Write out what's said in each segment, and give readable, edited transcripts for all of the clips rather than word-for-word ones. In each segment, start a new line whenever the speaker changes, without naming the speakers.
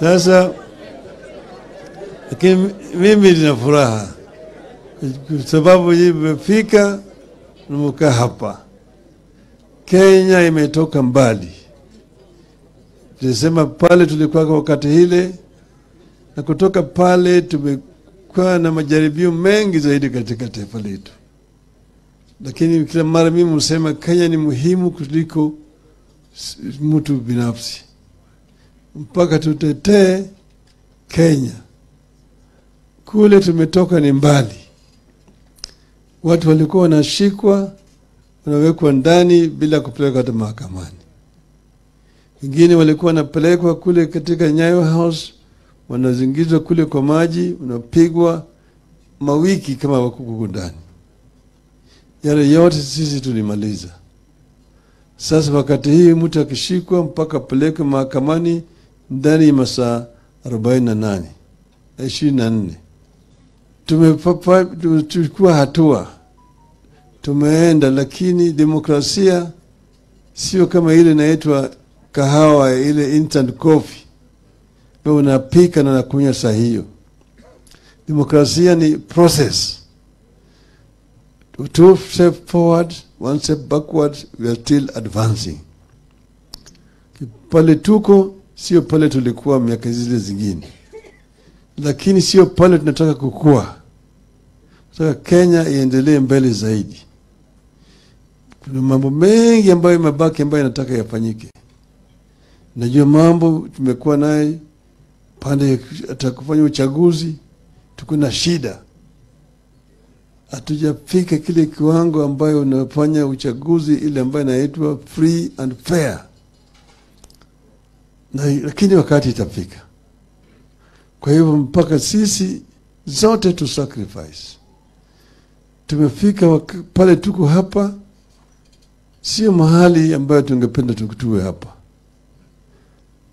Sasa lakini mimi nina furaha kwa sababu nimefika nimekaa hapa. Kenya imetoka mbali. Tulisema pale tulikuwa kwa wakati ile, na kutoka pale tumekuwa na majaribio mengi zaidi katika taifa letu. Lakini kila mara mimi husema Kenya ni muhimu kuliko mtu binafsi. Mpaka tutetee Kenya. Kule tumetoka ni mbali. Watu walikuwa wanashikwa, wanawekwa ndani bila kupelekwa hata mahakamani. Wengine walikuwa wanapelekwa kule katika Nyayo House, wanazingizwa kule kwa maji, wanapigwa mawiki kama wako ndani. Yale yote sisi tulimaliza. Sasa wakati hii mtu akishikwa mpaka apelekwe mahakamani ndani ya masaa 48, 24. Tumechukua hatua. Tumeenda, lakini demokrasia sio kama ile inaitwa kahawa, ile instant coffee. Wewe unapika na unakunywa saa hiyo. Demokrasia ni process. 2 steps forward, 1 step backward, we are still advancing. Pale tuko sio pale tulikuwa miaka zile zingine. Lakini sio pale tunataka kukua. Tunataka Kenya iendelee mbele zaidi. Kuna mambo mengi ambayo mabaki ambayo nataka yafanyike. Najua mambo tumekuwa naye pande atakufanya uchaguzi, tuko na shida. Hatujafika kile kiwango ambayo unafanya uchaguzi ile ambayo inaitwa free and fair. Lakini wakati itafika. Kwa hivyo mpaka sisi zote tu sacrifice. Tumefika pale tuko hapa, sio mahali ambayo tungependa tuwe hapa.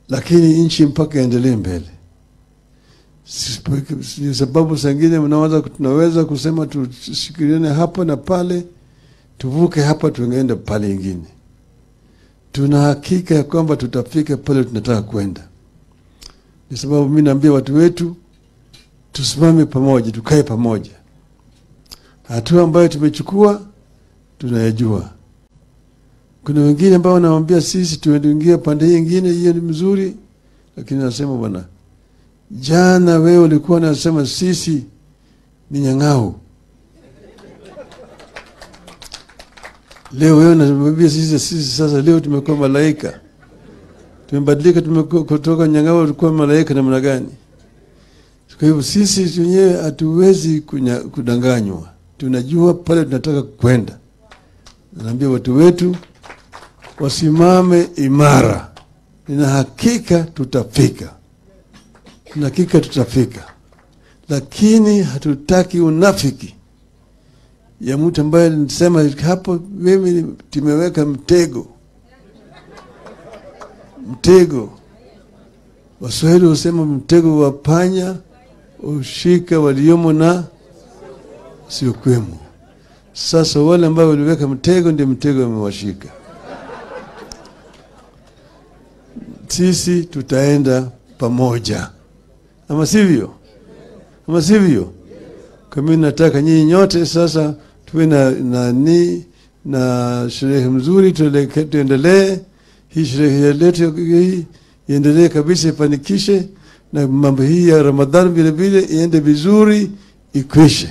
Lakini nchi mpaka iendelee mbele. Sababu zingine tunaweza kusema tushikiliane hapa na pale, tuvuke hapa tuende pale nyingine. Tuna hakika ya kwamba tutafika pale tunataka kwenda. Ni sababu mimi naambia watu wetu tusimame pamoja, tukae pamoja. Hatua ambayo tumechukua tunayajua. Kuna wengine ambao wanawaambia sisi tuingie pande nyingine, hiyo ni mzuri, lakini nasema bwana, jana wewe ulikuwa unasema sisi ni nyang'au. Leo wewe unaniambia sisi sasa leo tumekuwa malaika. Tumebadilika, tumekuwa kutoka nyang'au tulikuwa malaika namna gani? Kwa hivyo sisi wenyewe hatuwezi kudanganywa. Tunajua pale tunataka kwenda. Naambia watu wetu wasimame imara. Nina hakika tutafika. Nina hakika tutafika. Lakini hatutaki unafiki ya mtu ambaye nisema hapo mimi tumeweka mtego. Mtego. Waswahili husema mtego wa panya ushika waliomo na sio kwemo. Sasa wale ambao waliweka mtego ndio mtego wamewashika. Sisi tutaenda pamoja. Ama sivyo? Ama sivyo? Kama mimi nataka nyinyi nyote sasa tuwe na sherehe mzuri, tuendelee. Hii sherehe yetu hii iendelee kabisa, ifanikishe, na mambo hii ya Ramadhani vile vile iende vizuri, ikwishe.